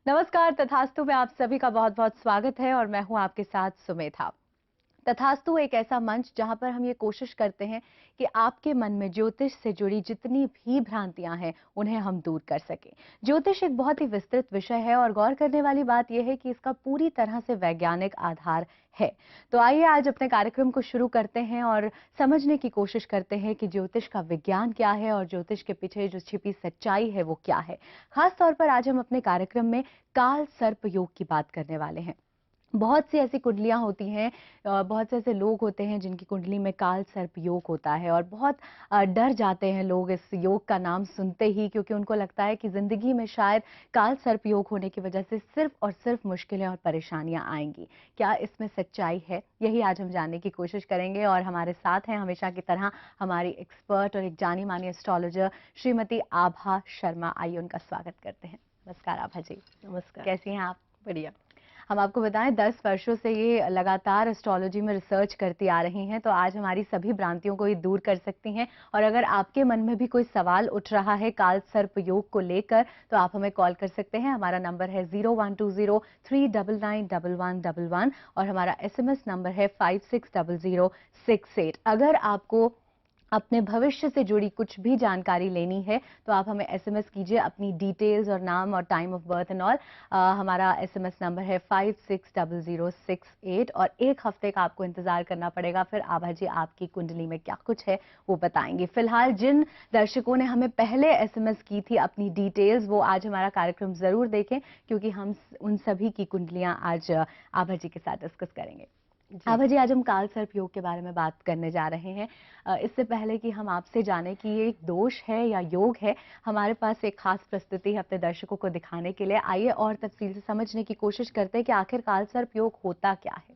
नमस्कार। तथास्तु में आप सभी का बहुत बहुत स्वागत है और मैं हूं आपके साथ सुमेधा। तथास्तु एक ऐसा मंच जहां पर हम ये कोशिश करते हैं कि आपके मन में ज्योतिष से जुड़ी जितनी भी भ्रांतियां हैं उन्हें हम दूर कर सकें। ज्योतिष एक बहुत ही विस्तृत विषय है और गौर करने वाली बात यह है कि इसका पूरी तरह से वैज्ञानिक आधार है। तो आइए आज अपने कार्यक्रम को शुरू करते हैं और समझने की कोशिश करते हैं कि ज्योतिष का विज्ञान क्या है और ज्योतिष के पीछे जो छिपी सच्चाई है वो क्या है। खास तौर पर आज हम अपने कार्यक्रम में काल सर्प योग की बात करने वाले हैं। बहुत सी ऐसी कुंडलियां होती हैं, बहुत से ऐसे लोग होते हैं जिनकी कुंडली में काल सर्प योग होता है और बहुत डर जाते हैं लोग इस योग का नाम सुनते ही, क्योंकि उनको लगता है कि जिंदगी में शायद काल सर्प योग होने की वजह से सिर्फ और सिर्फ मुश्किलें और परेशानियां आएंगी। क्या इसमें सच्चाई है? यही आज हम जानने की कोशिश करेंगे और हमारे साथ हैं हमेशा की तरह हमारी एक्सपर्ट और एक जानी मानी एस्ट्रोलॉजर श्रीमती आभा शर्मा। आइए उनका स्वागत करते हैं। नमस्कार आभा जी। नमस्कार। कैसी हैं आप? बढ़िया। हम आपको बताएं 10 वर्षों से ये लगातार एस्ट्रोलॉजी में रिसर्च करती आ रही हैं, तो आज हमारी सभी भ्रांतियों को ये दूर कर सकती हैं। और अगर आपके मन में भी कोई सवाल उठ रहा है काल सर्प योग को लेकर, तो आप हमें कॉल कर सकते हैं। हमारा नंबर है 0120399111 और हमारा SMS नंबर है 560068। अगर आपको अपने भविष्य से जुड़ी कुछ भी जानकारी लेनी है तो आप हमें SMS कीजिए अपनी डिटेल्स और नाम और time of birth and all. हमारा SMS नंबर है 560068 और एक हफ्ते का आपको इंतजार करना पड़ेगा। फिर आभा जी आपकी कुंडली में क्या कुछ है वो बताएंगे। फिलहाल जिन दर्शकों ने हमें पहले SMS की थी अपनी डिटेल्स, वो आज हमारा कार्यक्रम जरूर देखें, क्योंकि हम उन सभी की कुंडलियां आज आभा जी के साथ डिस्कस करेंगे। आभा जी, आज हम काल सर्प योग के बारे में बात करने जा रहे हैं। इससे पहले कि हम आपसे जाने कि ये एक दोष है या योग है, हमारे पास एक खास प्रस्तुति है अपने दर्शकों को दिखाने के लिए। आइए और तफसील से समझने की कोशिश करते हैं कि आखिर काल सर्प योग होता क्या है।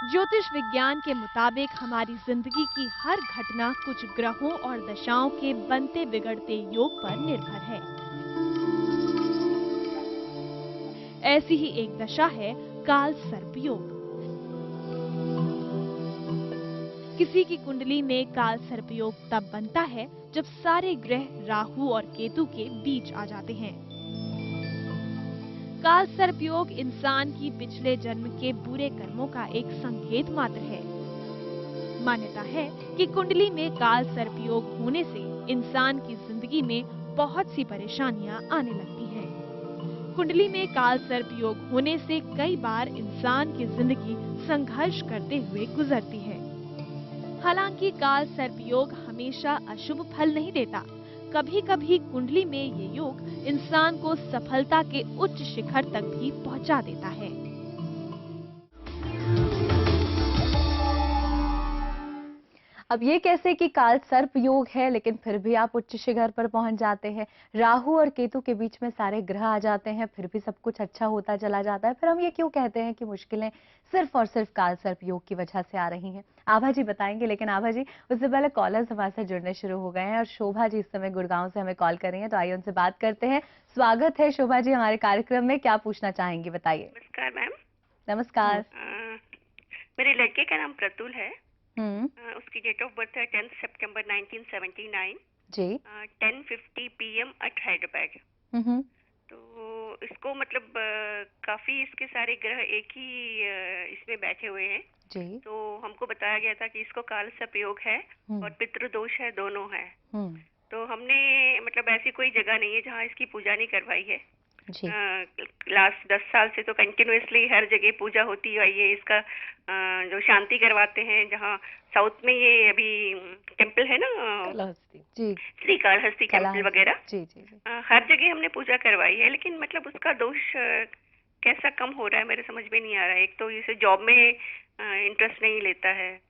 ज्योतिष विज्ञान के मुताबिक हमारी जिंदगी की हर घटना कुछ ग्रहों और दशाओं के बनते बिगड़ते योग पर निर्भर है। ऐसी ही एक दशा है काल सर्प योग। किसी की कुंडली में काल सर्प योग तब बनता है जब सारे ग्रह राहु और केतु के बीच आ जाते हैं। काल सर्प योग इंसान की पिछले जन्म के बुरे कर्मों का एक संकेत मात्र है। मान्यता है कि कुंडली में काल सर्प योग होने से इंसान की जिंदगी में बहुत सी परेशानियां आने लगती हैं। कुंडली में काल सर्प योग होने से कई बार इंसान की जिंदगी संघर्ष करते हुए गुजरती है। हालांकि काल सर्प योग हमेशा अशुभ फल नहीं देता। कभी कभी कुंडली में ये योग इंसान को सफलता के उच्च शिखर तक भी पहुंचा देता है। अब ये कैसे कि काल सर्प योग है लेकिन फिर भी आप उच्च शिखर पर पहुंच जाते हैं? राहु और केतु के बीच में सारे ग्रह आ जाते हैं, फिर भी सब कुछ अच्छा होता चला जाता है। फिर हम ये क्यों कहते हैं कि मुश्किलें सिर्फ और सिर्फ काल सर्प योग की वजह से आ रही हैं? आभा जी बताएंगे। लेकिन आभा जी, उससे पहले कॉलर्स हमारे साथ जुड़ने शुरू हो गए हैं और शोभा जी इस समय गुड़गांव से हमें कॉल कर रही हैं, तो आइए उनसे बात करते हैं। स्वागत है शोभा जी हमारे कार्यक्रम में। क्या पूछना चाहेंगी, बताइए। नमस्कार मैम। नमस्कार। मेरे लड़के का नाम प्रतुल है। उसकी डेट ऑफ बर्थ है 10 सितंबर 1979 जी। 10:50 PM एट हैदराबाद। तो इसको मतलब काफी इसके सारे ग्रह एक ही इसमें बैठे हुए हैं जी। तो हमको बताया गया था कि इसको काल सर्प योग है और पितृदोष है, दोनों है। तो हमने मतलब ऐसी कोई जगह नहीं है जहाँ इसकी पूजा नहीं करवाई है। लास्ट 10 साल से तो कंटिन्यूअसली हर जगह पूजा होती आई है। इसका जो शांति करवाते हैं, जहाँ साउथ में ये अभी टेम्पल है ना, जी, श्रीकालहस्ती टेम्पल वगैरह, जी जी जी। हर जगह हमने पूजा करवाई है। लेकिन मतलब उसका दोष कैसा कम हो रहा है मेरे समझ में नहीं आ रहा है। एक तो इसे जॉब में इंटरेस्ट नहीं लेता है,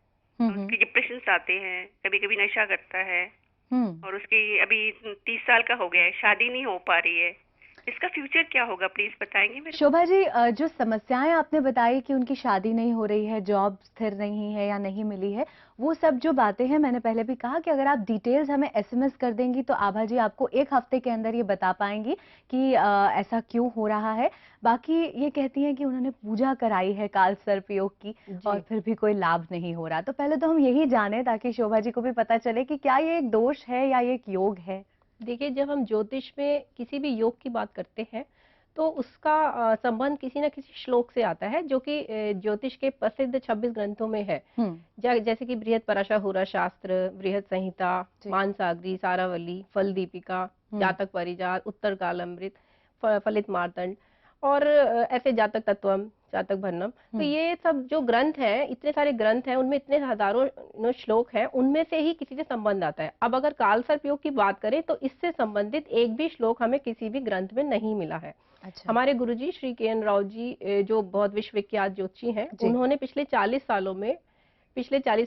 उसकी डिप्रेशन आते हैं, कभी कभी नशा करता है और उसकी अभी 30 साल का हो गया है, शादी नहीं हो पा रही है। इसका फ्यूचर क्या होगा, प्लीज बताएंगे मेरे शोभा जी, जो समस्याएं आपने बताई कि उनकी शादी नहीं हो रही है, जॉब स्थिर नहीं है या नहीं मिली है, वो सब जो बातें हैं, मैंने पहले भी कहा कि अगर आप डिटेल्स हमें एसएमएस कर देंगी तो आभा जी आपको 1 हफ्ते के अंदर ये बता पाएंगी कि ऐसा क्यों हो रहा है। बाकी ये कहती हैं कि उन्होंने पूजा कराई है काल सर्प योग की और फिर भी कोई लाभ नहीं हो रहा। तो पहले तो हम यही जाने ताकि शोभा जी को भी पता चले कि क्या ये एक दोष है या ये एक योग है। देखिए, जब हम ज्योतिष में किसी भी योग की बात करते हैं तो उसका संबंध किसी न किसी श्लोक से आता है, जो कि ज्योतिष के प्रसिद्ध 26 ग्रंथों में है। जैसे कि बृहद पराशरहुरा शास्त्र, बृहद संहिता, मानसागरी, सारावली, फल दीपिका, जातक परिजात, उत्तर कालामृत, फलित मार्तंड और ऐसे जातक तत्वम, जातक भन्नम। तो ये सब जो ग्रंथ हैं, इतने सारे ग्रंथ हैं, उनमें इतने हजारों श्लोक हैं, उनमें से ही किसी से संबंध आता है। अब अगर काल सर्प योग की बात करें तो इससे संबंधित एक भी श्लोक हमें किसी भी ग्रंथ में नहीं मिला है। अच्छा। हमारे गुरुजी श्री के.एन. राव जी, जो बहुत विश्वविख्यात ज्योतिषी हैं, उन्होंने पिछले 40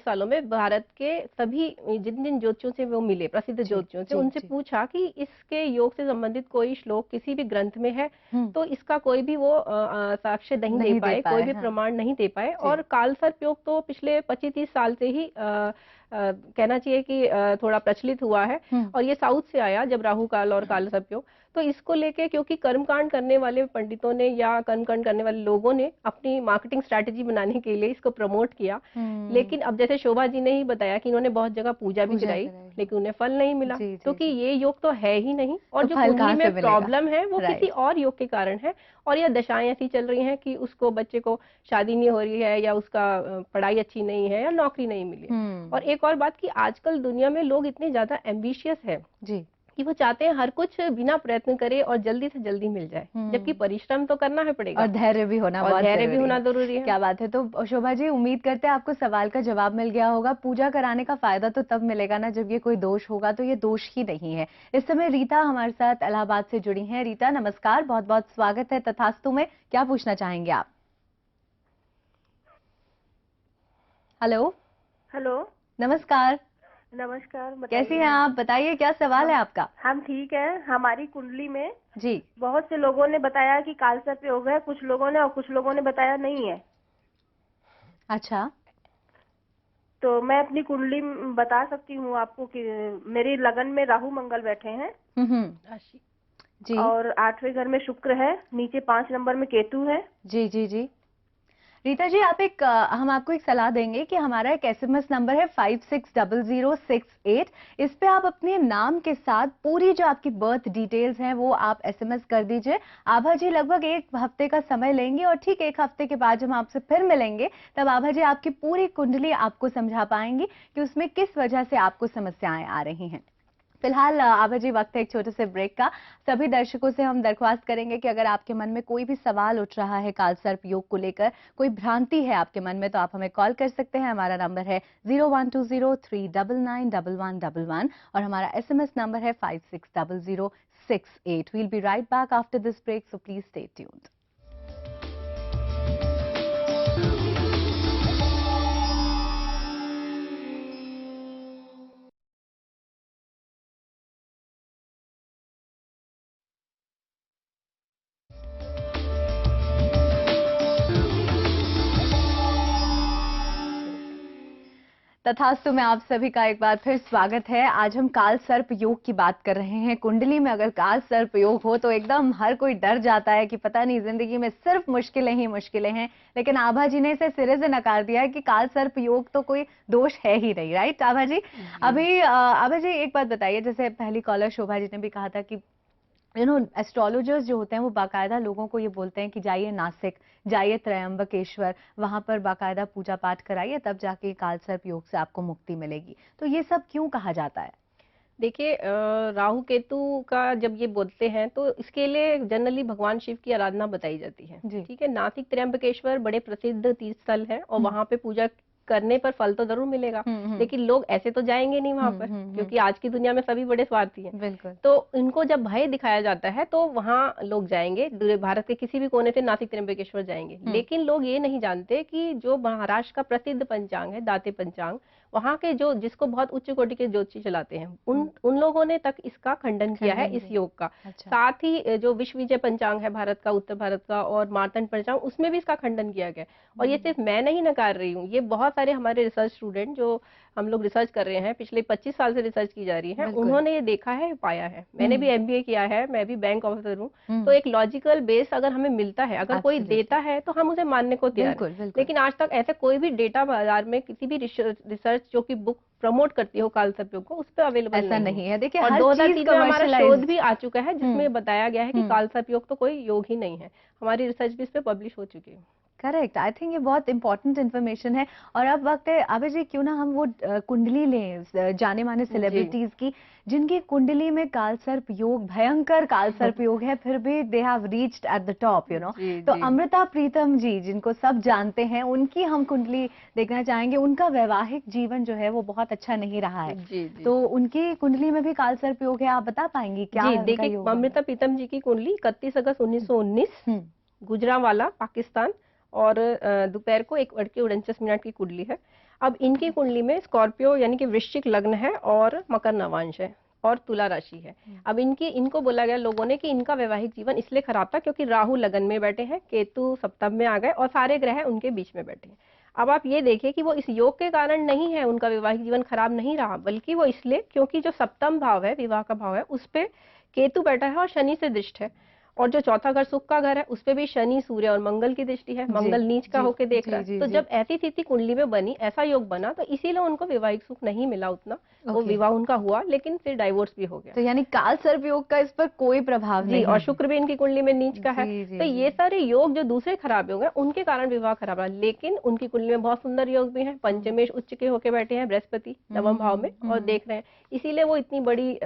सालों में भारत के सभी जिन जिन ज्योतिषियों से वो मिले, प्रसिद्ध ज्योतिषियों से, उनसे पूछा कि इसके योग से संबंधित कोई श्लोक किसी भी ग्रंथ में है, तो इसका कोई भी वो साक्ष्य नहीं दे पाए, कोई भी प्रमाण नहीं दे पाए। और काल सर्प योग तो पिछले 25-30 साल से ही कहना चाहिए कि थोड़ा प्रचलित हुआ है, और ये साउथ से आया, जब राहु काल और काल सर्प योग। तो इसको लेके क्योंकि कर्मकांड करने वाले पंडितों ने या कर्मकांड करने वाले लोगों ने अपनी मार्केटिंग स्ट्रैटेजी बनाने के लिए इसको प्रमोट किया। लेकिन अब जैसे शोभा जी ने ही बताया कि इन्होंने बहुत जगह पूजा भी कराई, लेकिन उन्हें फल नहीं मिला, क्योंकि ये योग तो है ही नहीं। और जो कुंडली में प्रॉब्लम है वो किसी और योग के कारण है, और यह दशाएं ऐसी चल रही हैं कि उसको, बच्चे को शादी नहीं हो रही है, या उसका पढ़ाई अच्छी नहीं है, या नौकरी नहीं मिली। और एक और बात कि आजकल दुनिया में लोग इतने ज्यादा एम्बिशियस है कि वो चाहते हैं हर कुछ बिना प्रयत्न करे और जल्दी से जल्दी मिल जाए, जबकि परिश्रम तो करना है पड़ेगा, और धैर्य भी होना जरूरी है। क्या बात है। तो शोभा जी, उम्मीद करते हैं आपको सवाल का जवाब मिल गया होगा। पूजा कराने का फायदा तो तब मिलेगा ना जब ये कोई दोष होगा, तो ये दोष ही नहीं है। इस समय रीता हमारे साथ इलाहाबाद से जुड़ी हैं। रीता, नमस्कार, बहुत बहुत स्वागत है तथास्तु में। क्या पूछना चाहेंगे आप? हेलो नमस्कार। कैसी हैं आप? बताइए, क्या सवाल है आपका? हम ठीक है। हमारी कुंडली में जी बहुत से लोगों ने बताया कि काल सर्प योग है, कुछ लोगों ने, और कुछ लोगों ने बताया नहीं है। अच्छा, तो मैं अपनी कुंडली बता सकती हूँ आपको कि मेरी लगन में राहु मंगल बैठे हैं जी, और 8वें घर में शुक्र है, नीचे 5 नंबर में केतु है। जी रीता जी, हम आपको एक सलाह देंगे कि हमारा एक एसएमएस नंबर है 560068। इस पे आप अपने नाम के साथ पूरी जो आपकी बर्थ डिटेल्स हैं वो आप एसएमएस कर दीजिए। आभा जी लगभग 1 हफ्ते का समय लेंगे, और ठीक 1 हफ्ते के बाद जब हम आपसे फिर मिलेंगे तब आभा जी आपकी पूरी कुंडली आपको समझा पाएंगी कि उसमें किस वजह से आपको समस्याएं आ रही हैं। फिलहाल आभा जी, वक्त है एक छोटे से ब्रेक का। सभी दर्शकों से हम दरख्वास्त करेंगे कि अगर आपके मन में कोई भी सवाल उठ रहा है काल सर्प योग को लेकर, कोई भ्रांति है आपके मन में, तो आप हमें कॉल कर सकते हैं। हमारा नंबर है 0120391111 और हमारा एसएमएस नंबर है 560068। We'll be right back after this break, so please stay tuned. तथास्तु में आप सभी का एक बार फिर स्वागत है। आज हम काल सर्प योग की बात कर रहे हैं। कुंडली में अगर काल सर्प योग हो तो एकदम हर कोई डर जाता है कि पता नहीं जिंदगी में सिर्फ मुश्किलें ही मुश्किलें हैं, लेकिन आभा जी ने इसे सिरे से नकार दिया है कि काल सर्प योग तो कोई दोष है ही नहीं। राइट आभा जी? अभी आभा जी एक बात बताइए, जैसे पहली कॉलर शोभा जी ने भी कहा था कि एस्ट्रोलॉजर्स जो होते हैं वो बाकायदा लोगों को ये बोलते हैं कि जाइए नासिक, जाइए त्रयंबकेश्वर, वहां पर बाकायदा पूजा पाठ कराइए, तब जाके काल सर्प योग से आपको मुक्ति मिलेगी। तो ये सब क्यों कहा जाता है? देखिए, राहु केतु का जब ये बोलते हैं तो इसके लिए जनरली भगवान शिव की आराधना बताई जाती है। ठीक है, नासिक त्र्यंबकेश्वर बड़े प्रसिद्ध तीर्थ स्थल है, और वहां पे पूजा करने पर फल तो जरूर मिलेगा, लेकिन लोग ऐसे तो जाएंगे नहीं वहां पर, क्योंकि आज की दुनिया में सभी बड़े स्वार्थी हैं। बिल्कुल। तो इनको जब भय दिखाया जाता है तो वहां लोग जाएंगे, भारत के किसी भी कोने से नासिक त्र्यंबकेश्वर जाएंगे। लेकिन लोग ये नहीं जानते कि जो महाराष्ट्र का प्रसिद्ध पंचांग है, दाते पंचांग, वहाँ के जो जिसको बहुत उच्च कोटि के ज्योतिषी चलाते हैं उन लोगों ने तक इसका खंडन किया है इस योग का। साथ ही जो विश्व विजय पंचांग है भारत का, उत्तर भारत का, और मार्तंड पंचांग, उसमें भी इसका खंडन किया गया। और ये सिर्फ मैं नहीं नकार रही हूँ, ये बहुत सारे हमारे रिसर्च स्टूडेंट जो हम लोग रिसर्च कर रहे हैं, पिछले 25 साल से रिसर्च की जा रही है, उन्होंने ये देखा है, पाया है। मैंने भी MBA किया है, मैं भी बैंक ऑफिसर हूँ, तो एक लॉजिकल बेस अगर हमें मिलता है, अगर कोई देता है तो हम उसे मानने को तैयार हैं। लेकिन आज तक ऐसे कोई भी डेटा बाजार में किसी भी रिसर्च जो कि बुक प्रमोट करती हो काल सर्प योग को, उस पर अवेलेबल ऐसा नहीं है। देखिए, और 2003 में हमारा शोध भी आ चुका है जिसमें बताया गया है कि काल सर्प योग तो कोई योग ही नहीं है। हमारी रिसर्च भी इस पे पब्लिश हो चुकी है। करेक्ट, आई थिंक ये बहुत इंपॉर्टेंट इन्फॉर्मेशन है। और अब वक्त है आभा जी, क्यों ना हम वो कुंडली लें जाने माने सेलिब्रिटीज की, जिनकी कुंडली में काल सर्प योग, भयंकर काल सर्प योग है, फिर भी they have reached at the top, you know. तो अमृता प्रीतम जी, जिनको सब जानते हैं, उनकी हम कुंडली देखना चाहेंगे। उनका वैवाहिक जीवन जो है वो बहुत अच्छा नहीं रहा है, तो उनकी कुंडली में भी काल सर्प योग है, आप बता पाएंगी क्या? देखिए, अमृता प्रीतम जी की कुंडली 31 अगस्त 1919 गुजरांवाला, पाकिस्तान, और दोपहर को 1:49 की कुंडली है। अब इनकी कुंडली में स्कॉर्पियो यानी कि वृश्चिक लग्न है, और मकर नवांश है, और तुला राशि है। अब इनको बोला गया लोगों ने कि इनका वैवाहिक जीवन इसलिए खराब था क्योंकि राहु लगन में बैठे हैं, केतु सप्तम में आ गए, और सारे ग्रह उनके बीच में बैठे हैं। अब आप ये देखिए कि वो इस योग के कारण नहीं है उनका वैवाहिक जीवन खराब नहीं रहा, बल्कि वो इसलिए क्योंकि जो सप्तम भाव है, विवाह का भाव है, उस पे केतु बैठा है और शनि से दृष्ट है। और जो चौथा घर सुख का घर है, उस पे भी शनि, सूर्य और मंगल की दृष्टि है, मंगल नीच का होके देख रहा है। तो जब ऐसी स्थिति कुंडली में बनी, ऐसा योग बना, तो इसीलिए उनको वैवाहिक सुख नहीं मिला उतना। वो विवाह उनका हुआ, लेकिन फिर डाइवोर्स भी हो गया। तो यानी काल सर्प योग का इस पर कोई प्रभाव नहीं। और शुक्र भी इनकी कुंडली में नीच का है। तो ये सारे योग जो दूसरे खराब योग है, उनके कारण विवाह खराब रहा। लेकिन उनकी कुंडली में बहुत सुंदर योग भी है। पंचमेश उच्च के होके बैठे हैं बृहस्पति नवम भाव में, और देख रहे हैं, इसीलिए वो इतनी बड़ी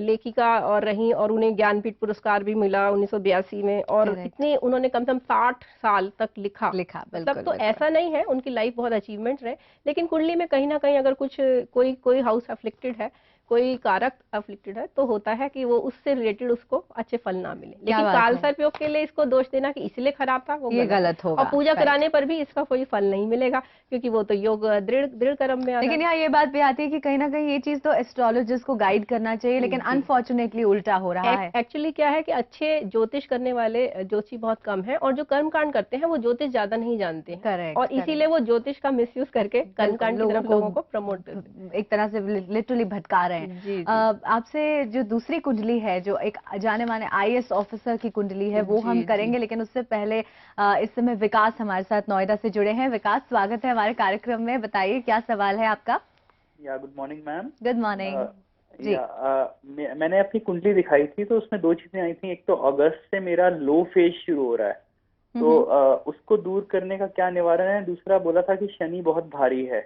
लेखिका और रही, और उन्हें ज्ञानपीठ पुरस्कार भी मिला 1982 में। और इतने उन्होंने कम से कम 60 साल तक लिखा। तब तो ऐसा नहीं है, उनकी लाइफ बहुत अचीवमेंट रहे। लेकिन कुंडली में कहीं ना कहीं अगर कुछ कोई हाउस अफ्लिक्टेड है, कोई कारक अफ्लिक्टेड है, तो होता है कि वो उससे रिलेटेड उसको अच्छे फल ना मिले। लेकिन काल सर्प योग के लिए इसको दोष देना कि इसलिए खराब था, वो गलत होगा। और पूजा कराने पर भी इसका कोई फल नहीं मिलेगा, क्योंकि वो तो योग दृढ़ कर्म में आता है। लेकिन यहाँ ये बात भी आती है कि कहीं ना कहीं ये चीज तो एस्ट्रोलॉजिस्ट को गाइड करना चाहिए, लेकिन अनफॉर्चुनेटली उल्टा हो रहा है। एक्चुअली क्या है कि अच्छे ज्योतिष करने वाले ज्योतिषी बहुत कम है, और जो कर्मकांड करते हैं वो ज्योतिष ज्यादा नहीं जानते हैं, और इसीलिए वो ज्योतिष का मिसयूज करके कर्मकांड की तरफ लोगों को प्रमोट करते हैं, एक तरह से लिटरली भटका रहे हैं। आपसे जो दूसरी कुंडली है, जो एक जाने माने IAS ऑफिसर की कुंडली है, वो हम करेंगे, लेकिन उससे पहले इस समय विकास हमारे साथ नोएडा से जुड़े हैं। विकास, स्वागत है हमारे कार्यक्रम में, बताइए क्या सवाल है आपका? Good morning ma'am. Good morning ji. मैंने अपनी कुंडली दिखाई थी, तो उसमें 2 चीजें आई थी। एक तो अगस्त से मेरा लो फेज शुरू हो रहा है, तो उसको दूर करने का क्या निवारण है। दूसरा बोला था कि शनि बहुत भारी है,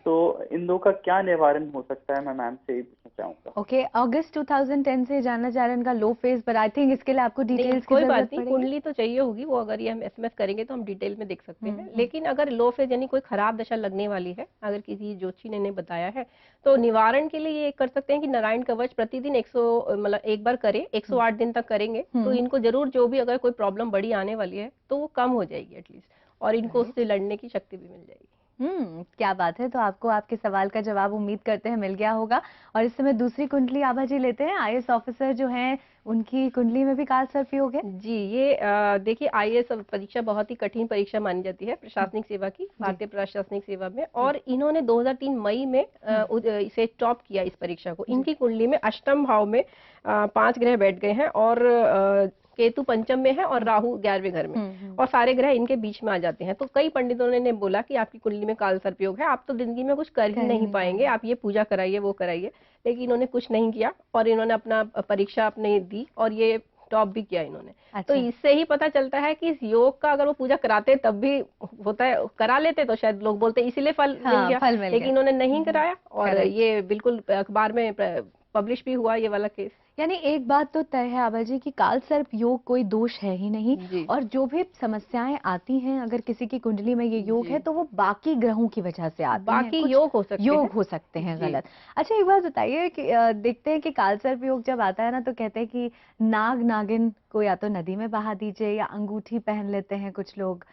तो इन दो का क्या निवारण हो सकता है, मैं मैम से ही पूछना चाहूंगा। ओके, अगस्त 2010 से जानना चाह रहे हैं इनका लो फेज, पर आई थिंक इसके लिए आपको डिटेल्स की कोई बात नहीं, कुंडली तो चाहिए होगी, वो अगर ये हम SMS करेंगे तो हम डिटेल में देख सकते हैं। लेकिन अगर लो फेज यानी कोई खराब दशा लगने वाली है, अगर किसी ज्योतिषी ने बताया है, तो निवारण के लिए ये कर सकते हैं कि नारायण कवच प्रतिदिन 1 बार करें, 108 दिन तक करेंगे, तो इनको जरूर जो भी अगर कोई प्रॉब्लम बड़ी आने वाली है तो वो कम हो जाएगी एटलीस्ट, और इनको उससे लड़ने की शक्ति भी मिल जाएगी। क्या बात है। तो आपको आपके सवाल का जवाब उम्मीद करते हैं मिल गया होगा। और इस समय दूसरी कुंडली आभा जी लेते हैं। IAS ऑफिसर जो हैं, उनकी कुंडली में भी काल सर्प योग है जी। ये देखिए, IAS परीक्षा बहुत ही कठिन परीक्षा मानी जाती है प्रशासनिक सेवा की, भारतीय प्रशासनिक सेवा में, और इन्होंने 2003 मई में इसे टॉप किया इस परीक्षा को। इनकी कुंडली में अष्टम भाव में 5 ग्रह बैठ गए हैं, और केतु पंचम में है, और राहु 11वें घर में, और सारे ग्रह इनके बीच में आ जाते हैं। तो कई पंडितों ने बोला कि आपकी कुंडली में काल सर्प योग है, आप तो जिंदगी में कुछ कर ही नहीं पाएंगे, आप ये पूजा कराइए, वो कराइए। लेकिन इन्होंने कुछ नहीं किया, और इन्होंने अपना परीक्षा अपने दी, और ये टॉप भी किया इन्होंने। तो इससे ही पता चलता है कि इस योग का अगर वो पूजा कराते तब भी होता है, करा लेते तो शायद लोग बोलते इसीलिए फल मिल गया, लेकिन इन्होंने नहीं कराया, और ये बिल्कुल अखबार में पब्लिश भी हुआ ये वाला केस। यानी एक बात तो तय है आभा जी कि काल सर्प योग कोई दोष है ही नहीं, और जो भी समस्याएं आती हैं अगर किसी की कुंडली में ये योग है तो वो बाकी ग्रहों की वजह से आती हैं, बाकी योग हो सकते हैं गलत। अच्छा एक बात बताइए कि देखते हैं कि काल सर्प योग जब आता है ना तो कहते हैं कि नाग नागिन को या तो नदी में बहा दीजिए या अंगूठी पहन लेते हैं कुछ लोग।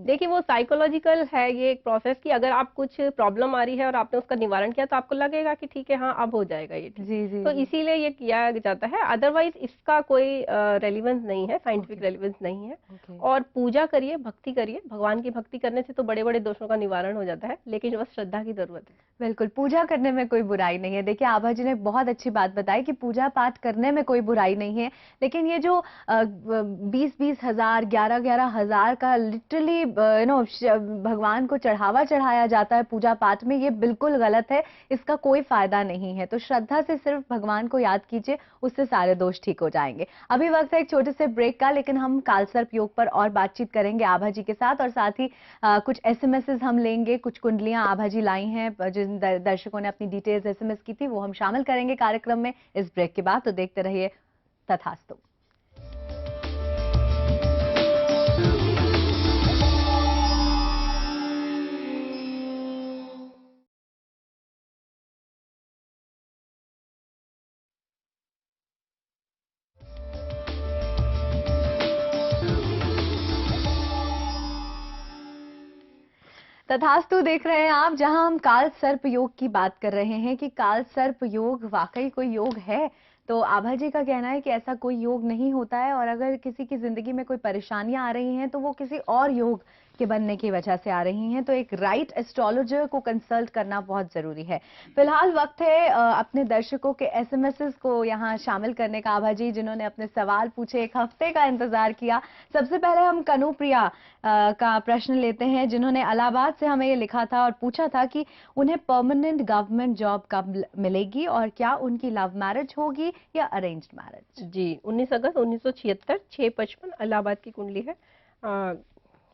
देखिए वो साइकोलॉजिकल है ये एक प्रोसेस कि अगर आप कुछ प्रॉब्लम आ रही है और आपने उसका निवारण किया तो आपको लगेगा कि ठीक है हाँ अब हो जाएगा ये ठीक। तो इसीलिए ये किया जाता है, अदरवाइज इसका कोई रेलिवेंस नहीं है, साइंटिफिक रेलिवेंस नहीं है। और पूजा करिए, भक्ति करिए, भगवान की भक्ति करने से तो बड़े बड़े दोषों का निवारण हो जाता है, लेकिन बस श्रद्धा की जरूरत है। बिल्कुल, पूजा करने में कोई बुराई नहीं है। देखिए आभा जी ने बहुत अच्छी बात बताई कि पूजा पाठ करने में कोई बुराई नहीं है, लेकिन ये जो 20-20 हजार 11-11 हजार का लिटरली भगवान को चढ़ाया जाता है पूजा पाठ में, ये बिल्कुल गलत है, इसका कोई फायदा नहीं है। तो श्रद्धा से सिर्फ भगवान को याद कीजिए, उससे सारे दोष ठीक हो जाएंगे। अभी वक्त है एक छोटे से ब्रेक का, लेकिन हम कालसर्प योग पर और बातचीत करेंगे आभा जी के साथ, और साथ ही कुछ एसएमएस हम लेंगे, कुछ कुंडलियां आभा जी लाई हैं जिन दर्शकों ने अपनी डिटेल्स एसएमएस की थी, वो हम शामिल करेंगे कार्यक्रम में इस ब्रेक के बाद। तो देखते रहिए तथास्तु। तथास्तु देख रहे हैं आप, जहां हम काल सर्प योग की बात कर रहे हैं कि काल सर्प योग वाकई कोई योग है। तो आभा जी का कहना है कि ऐसा कोई योग नहीं होता है, और अगर किसी की जिंदगी में कोई परेशानियां आ रही हैं तो वो किसी और योग के बनने की वजह से आ रही हैं, तो एक राइट एस्ट्रोलॉजर को कंसल्ट करना बहुत जरूरी है। फिलहाल वक्त है अपने दर्शकों के एसएमएस को यहाँ शामिल करने का। आभा जी जिन्होंने अपने सवाल पूछे, एक हफ्ते का इंतजार किया। सबसे पहले हम कनुप्रिया का प्रश्न लेते हैं, जिन्होंने इलाहाबाद से हमें ये लिखा था और पूछा था कि उन्हें परमानेंट गवर्नमेंट जॉब कब मिलेगी और क्या उनकी लव मैरिज होगी या अरेंज्ड मैरिज। जी 19 अगस्त 1976 6:55 इलाहाबाद की कुंडली है,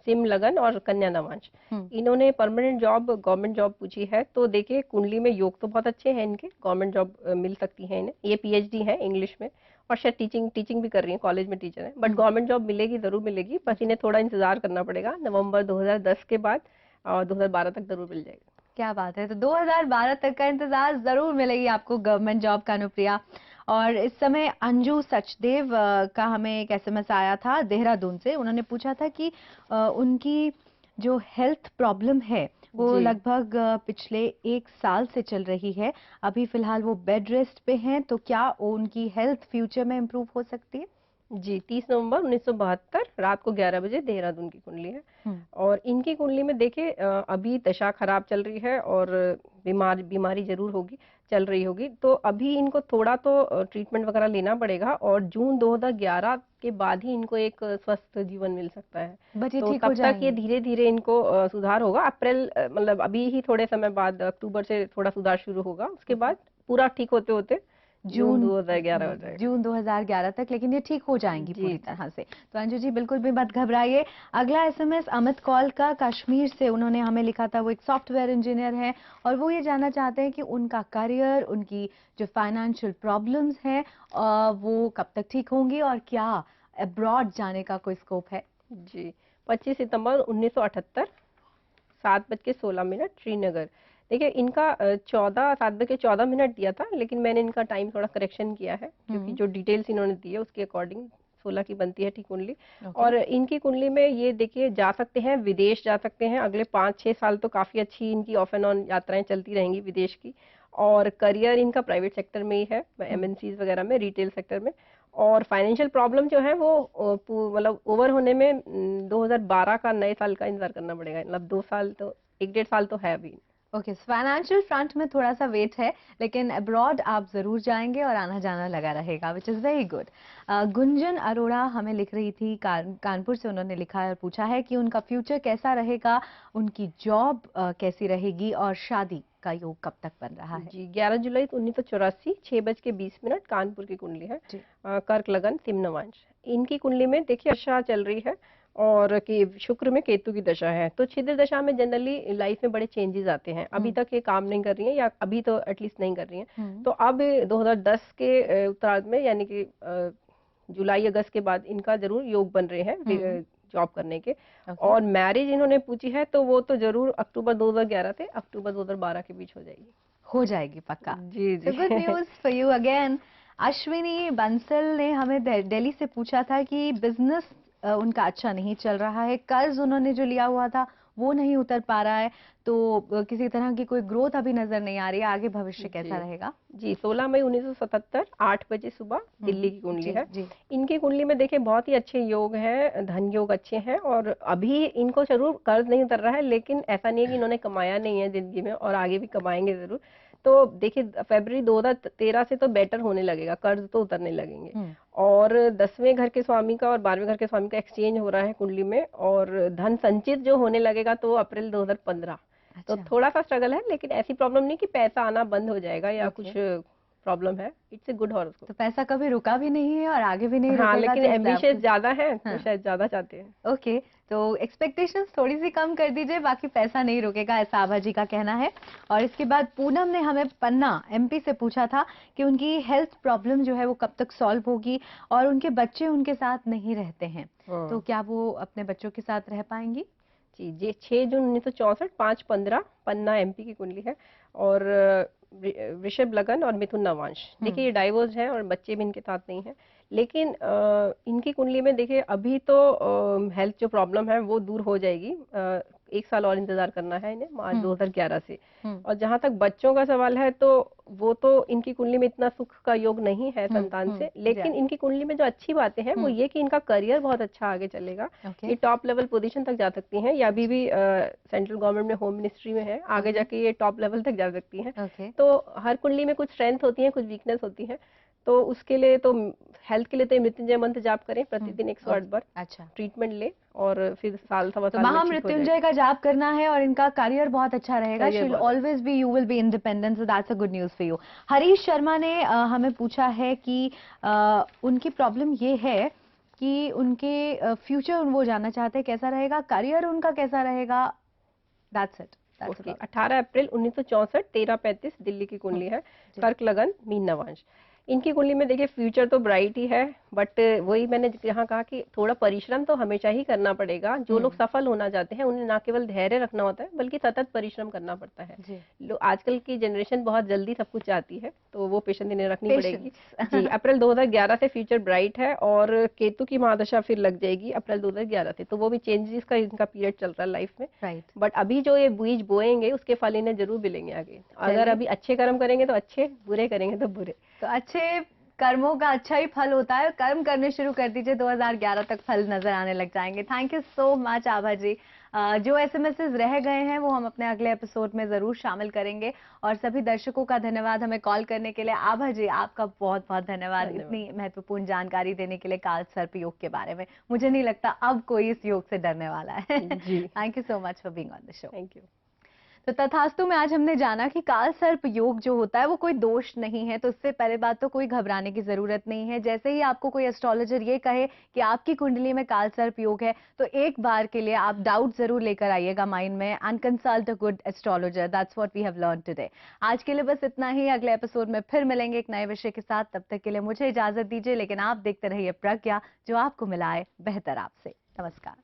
सिम लगन और कन्या नवांश। इन्होंने परमानेंट जॉब गवर्नमेंट जॉब पूछी है। तो देखिए कुंडली में योग तो बहुत अच्छे हैं इनके, गवर्नमेंट जॉब मिल सकती है इन्हें। ये पीएचडी है इंग्लिश में और शायद टीचिंग भी कर रही है, कॉलेज में टीचर है, बट गवर्नमेंट जॉब मिलेगी, जरूर मिलेगी, बस इन्हें थोड़ा इंतजार करना पड़ेगा। नवंबर 2010 के बाद और 2012 तक जरूर मिल जाएगा। क्या बात है, तो 2012 तक का इंतजार जरूर मिलेगी आपको गवर्नमेंट जॉब का अनुप्रिया। और इस समय अंजू सचदेव का हमें एक एसएमएस आया था देहरादून से। उन्होंने पूछा था कि उनकी जो हेल्थ प्रॉब्लम है वो लगभग पिछले 1 साल से चल रही है, अभी फिलहाल वो बेड रेस्ट पे हैं, तो क्या उनकी हेल्थ फ्यूचर में इम्प्रूव हो सकती है। जी 30 नवंबर 1972 रात को 11 बजे देहरादून की कुंडली है। और इनकी कुंडली में देखिए अभी दशा खराब चल रही है और बीमारी जरूर होगी, चल रही होगी, तो अभी इनको थोड़ा तो ट्रीटमेंट वगैरह लेना पड़ेगा और जून 2011 के बाद ही इनको एक स्वस्थ जीवन मिल सकता है। तो तब तक ये धीरे धीरे इनको सुधार होगा। अप्रैल मतलब अभी ही थोड़े समय बाद अक्टूबर से थोड़ा सुधार शुरू होगा, उसके बाद पूरा ठीक होते होते जून 2011 हो जाएगा, जून 2011 तक, लेकिन ये ठीक हो जाएंगी पूरी तरह से। तो अंजू जी बिल्कुल भी मत घबराइए। अगला एसएमएस अमित कौल का कश्मीर से, उन्होंने हमें लिखा था, वो एक सॉफ्टवेयर इंजीनियर है और वो ये जानना चाहते हैं कि उनका करियर, उनकी जो फाइनेंशियल प्रॉब्लम्स हैं वो कब तक ठीक होंगी और क्या अब्रॉड जाने का कोई स्कोप है। जी 25 सितंबर 1978 7:16 श्रीनगर। देखिए इनका 7:14 दिया था, लेकिन मैंने इनका टाइम थोड़ा करेक्शन किया है क्योंकि जो डिटेल्स इन्होंने दी है उसके अकॉर्डिंग 16 की बनती है ठीक कुंडली। और इनकी कुंडली में ये देखिए जा सकते हैं, विदेश जा सकते हैं, अगले 5-6 साल तो काफी अच्छी इनकी ऑफ एंड ऑन यात्राएं चलती रहेंगी विदेश की। और करियर इनका प्राइवेट सेक्टर में ही है, एमएनसीज वगैरह में, रिटेल सेक्टर में। और फाइनेंशियल प्रॉब्लम जो है वो मतलब ओवर होने में 2012 का नए साल का इंतजार करना पड़ेगा, मतलब 2 साल तो 1-1.5 साल तो है अभी। ओके, फाइनेंशियल फ्रंट में थोड़ा सा वेट है, लेकिन अब्रॉड आप जरूर जाएंगे और आना जाना लगा रहेगा, which is very good. Gunjan Arora हमें लिख रही थी कानपुर से, उन्होंने लिखा है और पूछा है कि उनका फ्यूचर कैसा रहेगा, उनकी जॉब कैसी रहेगी और शादी का योग कब तक बन रहा है। जी 11 जुलाई 1984 6:20 कानपुर की कुंडली है, कर्क लगन सिम नवांश। इनकी कुंडली में देखिए अच्छा चल रही है और कि शुक्र में केतु की दशा है। तो छिद्र दशा में जनरली लाइफ में बड़े चेंजेस आते हैं। अभी तक ये काम नहीं कर रही हैं, या अभी तो एटलीस्ट नहीं कर रही हैं। तो अब 2010 के उत्तरार्ध में, यानी कि जुलाई अगस्त के बाद इनका जरूर योग बन रहे हैं जॉब करने के। और मैरिज इन्होंने पूछी है तो वो तो जरूर अक्टूबर 2011 से अक्टूबर 2012 के बीच हो जाएगी पक्का। जी जी। Good news for you again. Ashwini Bansal ने हमें दिल्ली से पूछा था कि बिजनेस उनका अच्छा नहीं चल रहा है, कर्ज उन्होंने जो लिया हुआ था वो नहीं उतर पा रहा है, तो किसी तरह की कोई ग्रोथ अभी नजर नहीं आ रही है, आगे भविष्य कैसा रहेगा? जी, 16 मई 1977 8 बजे सुबह दिल्ली की कुंडली है। इनकी कुंडली में देखिए बहुत ही अच्छे योग हैं, धन योग अच्छे हैं, और अभी इनको जरूर कर्ज नहीं उतर रहा है, लेकिन ऐसा नहीं है कि इन्होंने कमाया नहीं है जिंदगी में, और आगे भी कमाएंगे जरूर। तो देखिए फरवरी 2013 से तो बेटर होने लगेगा, कर्ज तो उतरने लगेंगे। और 10वें घर के स्वामी का और 12वें घर के स्वामी का एक्सचेंज हो रहा है कुंडली में, और धन संचित जो होने लगेगा तो अप्रैल 2015। तो थोड़ा सा स्ट्रगल है, लेकिन ऐसी प्रॉब्लम नहीं कि पैसा आना बंद हो जाएगा या कुछ प्रॉब्लम है। It's a good horoscope. तो पैसा कभी रुका भी नहीं है और आगे भी नहीं रुकेगा। हाँ, लेकिन एम्बिशियस ज्यादा है तो शायद ज्यादा चाहते हैं। ओके, तो एक्सपेक्टेशंस थोड़ी सी कम कर दीजिए, बाकी पैसा नहीं रुकेगा, ऐसा आभा जी का कहना है। और इसके बाद पूनम ने हमें पन्ना एमपी से पूछा था कि उनकी हेल्थ प्रॉब्लम जो है वो कब तक सॉल्व होगी, और उनके बच्चे उनके साथ नहीं रहते हैं, तो क्या वो अपने बच्चों के साथ रह पाएंगी? जी, 6 जून 1964 5:15 पन्ना एमपी की कुंडली है, और वृषभ लगन और मिथुन नवांश। देखिए ये डाइवोर्स है और बच्चे भी इनके साथ नहीं है, लेकिन इनकी कुंडली में देखिए अभी तो हेल्थ जो प्रॉब्लम है वो दूर हो जाएगी। 1 साल और इंतजार करना है इन्हें, मार्च 2011 से। और जहां तक बच्चों का सवाल है तो वो तो इनकी कुंडली में इतना सुख का योग नहीं है संतान से, लेकिन इनकी कुंडली में जो अच्छी बातें हैं वो ये कि इनका करियर बहुत अच्छा आगे चलेगा। ये टॉप लेवल पोजीशन तक जा सकती हैं, या अभी भी सेंट्रल गवर्नमेंट में होम मिनिस्ट्री में है, आगे जाके ये टॉप लेवल तक जा सकती हैं। तो हर कुंडली में कुछ स्ट्रेंथ होती है, कुछ वीकनेस होती है, तो उसके लिए तो हेल्थ के लिए तो मृत्युंजय मंत्र जाप करें प्रतिदिन 108 बार। अच्छा, ट्रीटमेंट ले और फिर साल सवा साल महामृत्युंजय का जाप करना है, और इनका करियर बहुत अच्छा रहेगा। She will always be, you will be independent, so that's a good news for you. Harish Sharma ने हमें पूछा है कि उनकी प्रॉब्लम ये है कि उनके फ्यूचर वो जानना चाहते हैं कैसा रहेगा, करियर उनका कैसा रहेगा। That's it. 18 अप्रैल 1964 13:35 दिल्ली की कुंडली है, कर्क लगन मीन नवांश। इनकी कुंडली में देखिए फ्यूचर तो ब्राइट ही है, बट वही मैंने यहाँ कहा कि थोड़ा परिश्रम तो हमेशा ही करना पड़ेगा। जो लोग सफल होना चाहते हैं उन्हें ना केवल धैर्य रखना होता है बल्कि सतत परिश्रम करना पड़ता है। आजकल की जनरेशन बहुत जल्दी सब कुछ चाहती है, तो वो पेशेंस इन्हें रखनी पड़ेगी। जी, अप्रैल 2011 से फ्यूचर ब्राइट है, और केतु की महादशा फिर लग जाएगी अप्रैल 2011 से, तो वो भी चेंजेस का इनका पीरियड चल रहा है लाइफ में। बट अभी जो ये बीज बोएंगे उसके फल इन्हें जरूर मिलेंगे आगे। अगर अभी अच्छे कर्म करेंगे तो अच्छे, बुरे करेंगे तो बुरे। तो अच्छे कर्मों का अच्छा ही फल होता है, कर्म करने शुरू कर दीजिए, 2011 तक फल नजर आने लग जाएंगे। थैंक यू सो मच आभा जी। जो एसएमएसेस रह गए हैं वो हम अपने अगले एपिसोड में जरूर शामिल करेंगे, और सभी दर्शकों का धन्यवाद हमें कॉल करने के लिए। आभा जी, आपका बहुत बहुत धन्यवाद इतनी महत्वपूर्ण जानकारी देने के लिए काल सर्प योग के बारे में। मुझे नहीं लगता अब कोई इस योग से डरने वाला है। Thank you so much for being on the show. Thank you. तो तथास्तु में आज हमने जाना कि काल सर्प योग जो होता है वो कोई दोष नहीं है, तो उससे पहले बात तो कोई घबराने की जरूरत नहीं है। जैसे ही आपको कोई एस्ट्रोलॉजर ये कहे कि आपकी कुंडली में काल सर्प योग है, तो एक बार के लिए आप डाउट जरूर लेकर आइएगा माइंड में, and consult a good astrologer. That's what we have learn today. आज के लिए बस इतना ही, अगले एपिसोड में फिर मिलेंगे एक नए विषय के साथ। तब तक के लिए मुझे इजाजत दीजिए, लेकिन आप देखते रहिए प्रज्ञा, जो आपको मिलाए बेहतर आपसे। नमस्कार।